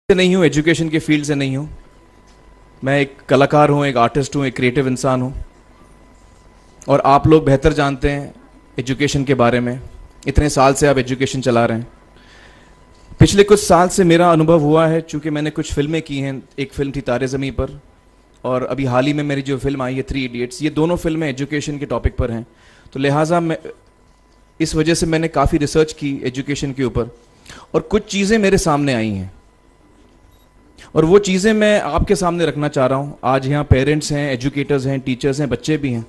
से नहीं हूँ, एजुकेशन के फील्ड से नहीं हूँ। मैं एक कलाकार हूँ, एक आर्टिस्ट हूँ, एक क्रिएटिव इंसान हूँ। और आप लोग बेहतर जानते हैं एजुकेशन के बारे में। इतने साल से आप एजुकेशन चला रहे हैं। पिछले कुछ साल से मेरा अनुभव हुआ है, चूँकि मैंने कुछ फिल्में की हैं। एक फिल्म थी तारे ज़मीं पर, और अभी हाल ही में मेरी जो फिल्म आई है 3 इडियट्स, ये दोनों फिल्में एजुकेशन के टॉपिक पर हैं। तो लिहाजा मैं इस वजह से मैंने काफ़ी रिसर्च की एजुकेशन के ऊपर, और कुछ चीज़ें मेरे सामने आई हैं और वो चीज़ें मैं आपके सामने रखना चाह रहा हूँ। आज यहाँ पेरेंट्स हैं, एजुकेटर्स हैं, टीचर्स हैं, बच्चे भी हैं।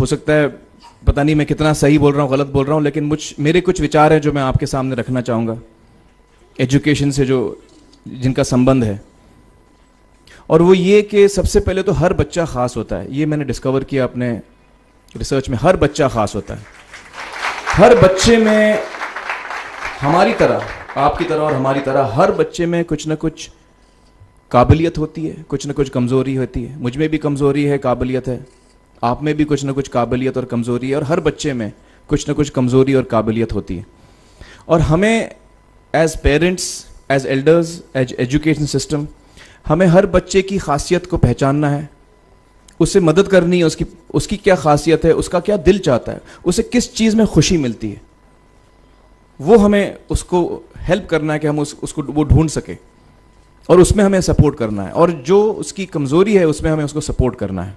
हो सकता है पता नहीं मैं कितना सही बोल रहा हूँ, गलत बोल रहा हूँ, लेकिन मेरे कुछ विचार हैं जो मैं आपके सामने रखना चाहूँगा एजुकेशन से जिनका संबंध है। और वो ये कि सबसे पहले तो हर बच्चा ख़ास होता है। ये मैंने डिस्कवर किया अपने रिसर्च में। हर बच्चा ख़ास होता है। हर बच्चे में हमारी तरह, आपकी तरह और हमारी तरह, हर बच्चे में कुछ ना कुछ काबिलियत होती है, कुछ ना कुछ कमज़ोरी होती है। मुझ में भी कमज़ोरी है, काबिलियत है। आप में भी कुछ ना कुछ काबिलियत और कमज़ोरी है, और हर बच्चे में कुछ ना कुछ कमज़ोरी और काबिलियत होती है। और हमें as parents, as elders, as education system, हमें हर बच्चे की खासियत को पहचानना है, उसे मदद करनी है। उसकी क्या खासियत है, उसका क्या दिल चाहता है, उसे किस चीज़ में खुशी मिलती है, वो हमें उसको हेल्प करना है कि हम उसको वो ढूंढ सके, और उसमें हमें सपोर्ट करना है। और जो उसकी कमज़ोरी है उसमें हमें उसको सपोर्ट करना है।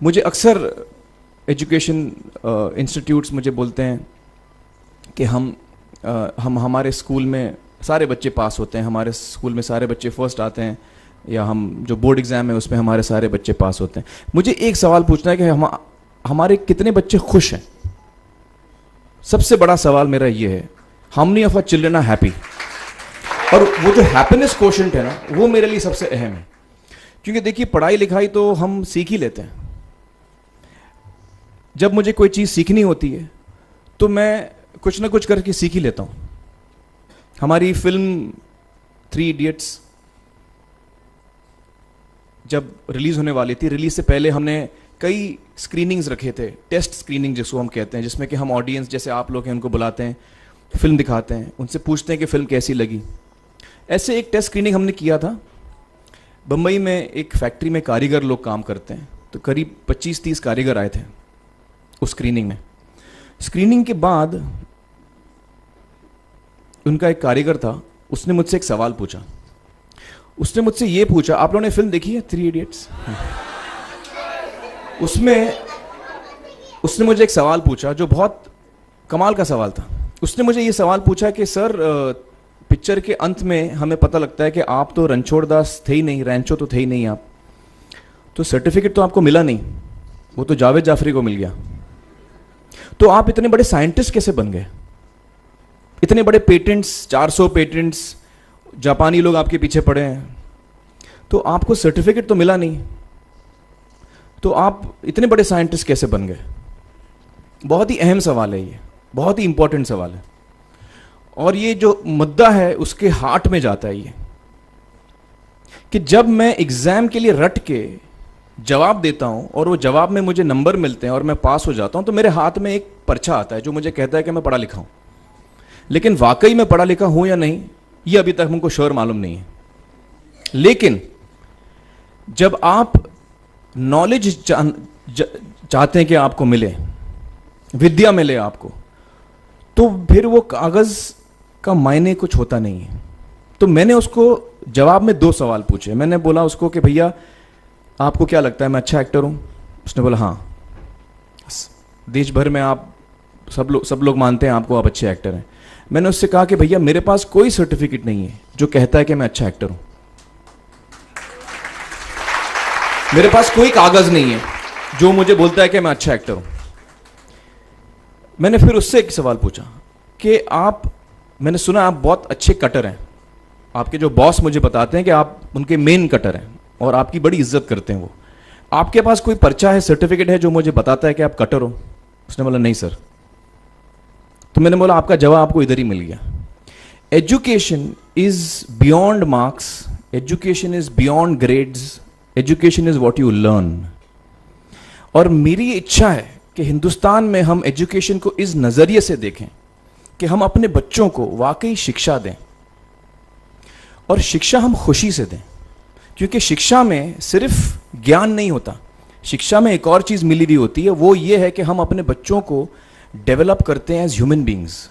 मुझे अक्सर एजुकेशन इंस्टीट्यूट्स मुझे बोलते हैं कि हम हमारे स्कूल में सारे बच्चे पास होते हैं, हमारे स्कूल में सारे बच्चे फर्स्ट आते हैं, या हम जो बोर्ड एग्ज़ाम है उसमें हमारे सारे बच्चे पास होते हैं। मुझे एक सवाल पूछना है कि हमारे कितने बच्चे खुश हैं। सबसे बड़ा सवाल मेरा ये है, how many of our children are happy. और वो जो हैप्पीनेस कोशेंट है ना, वो मेरे लिए सबसे अहम है। क्योंकि देखिए, पढ़ाई लिखाई तो हम सीख ही लेते हैं। जब मुझे कोई चीज़ सीखनी होती है तो मैं कुछ ना कुछ करके सीख ही लेता हूँ। हमारी फिल्म 3 इडियट्स जब रिलीज़ होने वाली थी, रिलीज़ से पहले हमने कई स्क्रीनिंग्स रखे थे, टेस्ट स्क्रीनिंग जिसको हम कहते हैं, जिसमें कि हम ऑडियंस जैसे आप लोग हैं उनको बुलाते हैं, फिल्म दिखाते हैं, उनसे पूछते हैं कि फ़िल्म कैसी लगी। ऐसे एक टेस्ट स्क्रीनिंग हमने किया था। बम्बई में एक फैक्ट्री में कारीगर लोग काम करते हैं, तो करीब 25-30 कारीगर आए थे उस स्क्रीनिंग में। स्क्रीनिंग के बाद उनका एक कारीगर था, उसने मुझसे एक सवाल पूछा। उसने मुझसे ये पूछा, आप लोगों ने फिल्म देखी है 3 इडियट्स? उसमें उसने मुझे एक सवाल पूछा जो बहुत कमाल का सवाल था। उसने मुझे ये सवाल पूछा कि सर, पिक्चर के अंत में हमें पता लगता है कि आप तो रणछोड़ दास थे ही नहीं, रैंचो तो थे ही नहीं आप, तो सर्टिफिकेट तो आपको मिला नहीं, वो तो जावेद जाफरी को मिल गया। तो आप इतने बड़े साइंटिस्ट कैसे बन गए? इतने बड़े पेटेंट्स, 400 पेटेंट्स, जापानी लोग आपके पीछे पड़े हैं, तो आपको सर्टिफिकेट तो मिला नहीं, तो आप इतने बड़े साइंटिस्ट कैसे बन गए? बहुत ही अहम सवाल है ये, बहुत ही इंपॉर्टेंट सवाल है। और ये जो मुद्दा है उसके हार्ट में जाता है ये, कि जब मैं एग्जाम के लिए रट के जवाब देता हूं और वो जवाब में मुझे नंबर मिलते हैं और मैं पास हो जाता हूं, तो मेरे हाथ में एक पर्चा आता है जो मुझे कहता है कि मैं पढ़ा लिखा हूं। लेकिन वाकई मैं पढ़ा लिखा हूं या नहीं, ये अभी तक हमको श्योर मालूम नहीं है। लेकिन जब आप नॉलेज चाहते हैं कि आपको मिले, विद्या मिले आपको, तो फिर वो कागज का मायने कुछ होता नहीं है। तो मैंने उसको जवाब में 2 सवाल पूछे। मैंने बोला उसको कि भैया, आपको क्या लगता है मैं अच्छा एक्टर हूं? उसने बोला हाँ, देश भर में आप सब लोग मानते हैं आपको, आप अच्छे एक्टर हैं। मैंने उससे कहा कि भैया, मेरे पास कोई सर्टिफिकेट नहीं है जो कहता है कि मैं अच्छा एक्टर हूं। मेरे पास कोई कागज नहीं है जो मुझे बोलता है कि मैं अच्छा एक्टर हूं। मैंने फिर उससे एक सवाल पूछा कि मैंने सुना आप बहुत अच्छे कटर हैं, आपके जो बॉस मुझे बताते हैं कि आप उनके मेन कटर हैं और आपकी बड़ी इज्जत करते हैं वो, आपके पास कोई पर्चा है, सर्टिफिकेट है जो मुझे बताता है कि आप कटर हो? उसने बोला नहीं सर। तो मैंने बोला आपका जवाब आपको इधर ही मिल गया। Education is beyond marks, education is beyond grades, education is what you learn. और मेरी इच्छा है कि हिंदुस्तान में हम एजुकेशन को इस नज़रिए से देखें कि हम अपने बच्चों को वाकई शिक्षा दें। और शिक्षा हम खुशी से दें, क्योंकि शिक्षा में सिर्फ ज्ञान नहीं होता, शिक्षा में एक और चीज़ मिली हुई होती है, वो ये है कि हम अपने बच्चों को डेवलप करते हैं एज ह्यूमन बींग्स।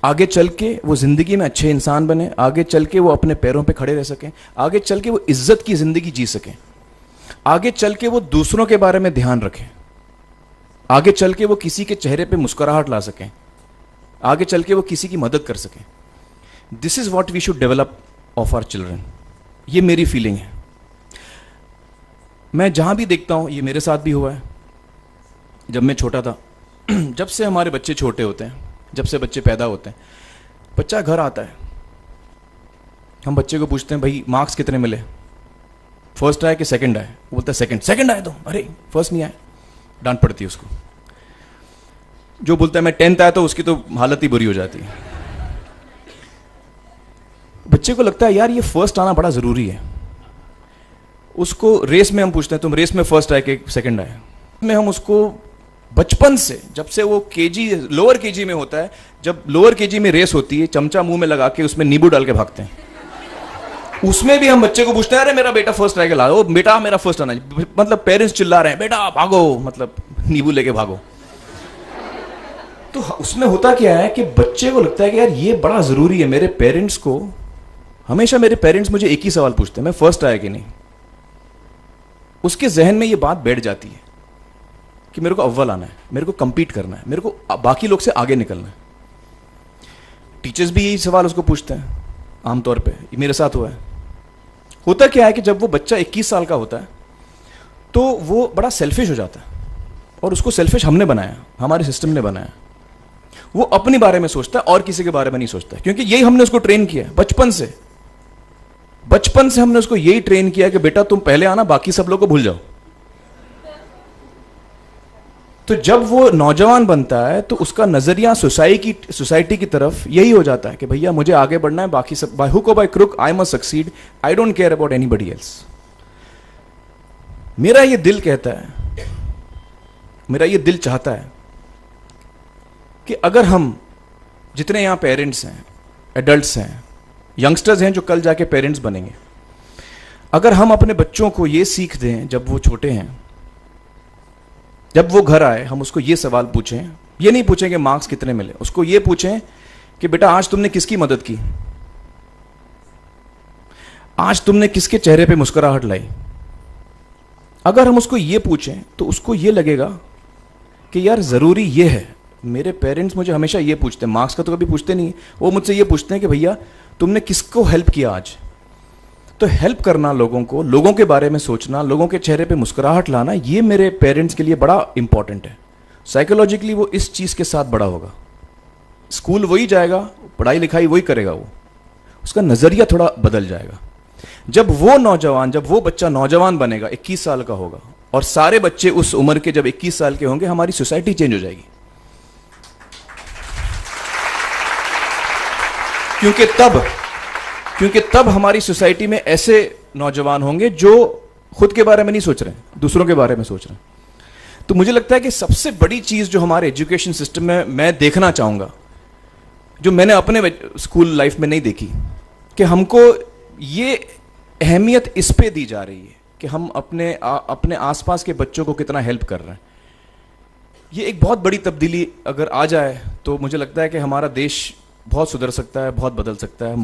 आगे चल के वो ज़िंदगी में अच्छे इंसान बने, आगे चल के वो अपने पैरों पे खड़े रह सकें, आगे चल के वो इज्जत की ज़िंदगी जी सकें, आगे चल के वो दूसरों के बारे में ध्यान रखें, आगे चल के वो किसी के चेहरे पे मुस्कुराहट ला सकें, आगे चल के वो किसी की मदद कर सकें। This is what we should develop of our children. ये मेरी फीलिंग है। मैं जहाँ भी देखता हूँ, ये मेरे साथ भी हुआ है जब मैं छोटा था। जब से हमारे बच्चे छोटे होते हैं, जब से बच्चे पैदा होते हैं, बच्चा घर आता है, हम बच्चे को पूछते हैं भाई मार्क्स कितने मिले, फर्स्ट आया कि सेकंड आया? वो बोलता है सेकंड। सेकंड आया तो अरे फर्स्ट नहीं आया, डांट पड़ती है उसको। जो बोलता है मैं 10th आया तो उसकी तो हालत ही बुरी हो जाती है। बच्चे को लगता है यार ये फर्स्ट आना बड़ा जरूरी है। उसको रेस में हम पूछते हैं तुम रेस में फर्स्ट आए कि सेकंड आए? में हम उसको बचपन से, जब से वो केजी लोअर केजी में होता है, जब लोअर केजी में रेस होती है, चमचा मुंह में लगा के उसमें नींबू डाल के भागते हैं। उसमें भी हम बच्चे को पूछते हैं अरे मेरा बेटा फर्स्ट आएगा, ला, ओ बेटा मेरा फर्स्ट आना, मतलब पेरेंट्स चिल्ला रहे हैं बेटा भागो, मतलब नींबू लेके भागो। तो उसमें होता क्या है कि बच्चे को लगता है कि यार ये बड़ा जरूरी है। मेरे पेरेंट्स को हमेशा, मेरे पेरेंट्स मुझे एक ही सवाल पूछते हैं, मैं फर्स्ट आया कि नहीं। उसके जहन में ये बात बैठ जाती है कि मेरे को अव्वल आना है, मेरे को कंपीट करना है, मेरे को बाकी लोग से आगे निकलना है। टीचर्स भी यही सवाल उसको पूछते हैं आमतौर पे। ये मेरे साथ हुआ है। होता क्या है कि जब वो बच्चा 21 साल का होता है तो वो बड़ा सेल्फिश हो जाता है, और उसको सेल्फिश हमने बनाया, हमारे सिस्टम ने बनाया। वो अपने बारे में सोचता है और किसी के बारे में नहीं सोचता, क्योंकि यही हमने उसको ट्रेन किया बचपन से। बचपन से हमने उसको यही ट्रेन किया कि बेटा तुम पहले आना, बाकी सब लोग को भूल जाओ। तो जब वो नौजवान बनता है तो उसका नजरिया सोसाइटी की तरफ यही हो जाता है कि भैया मुझे आगे बढ़ना है, बाकी सब by hook or by crook I must succeed, I don't care about anybody else. मेरा ये दिल कहता है, मेरा ये दिल चाहता है कि अगर हम जितने यहां पेरेंट्स हैं, एडल्ट्स हैं, यंगस्टर्स हैं जो कल जाके पेरेंट्स बनेंगे, अगर हम अपने बच्चों को ये सीख दें जब वो छोटे हैं, जब वो घर आए हम उसको ये सवाल पूछें, ये नहीं पूछें कि मार्क्स कितने मिले, उसको ये पूछें कि बेटा आज तुमने किसकी मदद की, आज तुमने किसके चेहरे पे मुस्कुराहट लाई। अगर हम उसको ये पूछें तो उसको ये लगेगा कि यार जरूरी ये है। मेरे पेरेंट्स मुझे हमेशा ये पूछते हैं, मार्क्स का तो कभी पूछते नहीं, वो मुझसे ये पूछते हैं कि भैया तुमने किसको हेल्प किया आज। तो हेल्प करना लोगों को, लोगों के बारे में सोचना, लोगों के चेहरे पे मुस्कुराहट लाना, ये मेरे पेरेंट्स के लिए बड़ा इंपॉर्टेंट है। साइकोलॉजिकली वो इस चीज़ के साथ बड़ा होगा। स्कूल वही जाएगा, पढ़ाई लिखाई वही करेगा, वो उसका नज़रिया थोड़ा बदल जाएगा। जब वो बच्चा नौजवान बनेगा, 21 साल का होगा, और सारे बच्चे उस उम्र के जब 21 साल के होंगे, हमारी सोसाइटी चेंज हो जाएगी। क्योंकि तब हमारी सोसाइटी में ऐसे नौजवान होंगे जो खुद के बारे में नहीं सोच रहे हैं, दूसरों के बारे में सोच रहे हैं। तो मुझे लगता है कि सबसे बड़ी चीज जो हमारे एजुकेशन सिस्टम में मैं देखना चाहूंगा, जो मैंने अपने स्कूल लाइफ में नहीं देखी, कि हमको ये अहमियत इस पे दी जा रही है कि हम अपने आसपास के बच्चों को कितना हेल्प कर रहे हैं। ये एक बहुत बड़ी तब्दीली अगर आ जाए तो मुझे लगता है कि हमारा देश बहुत सुधर सकता है, बहुत बदल सकता है।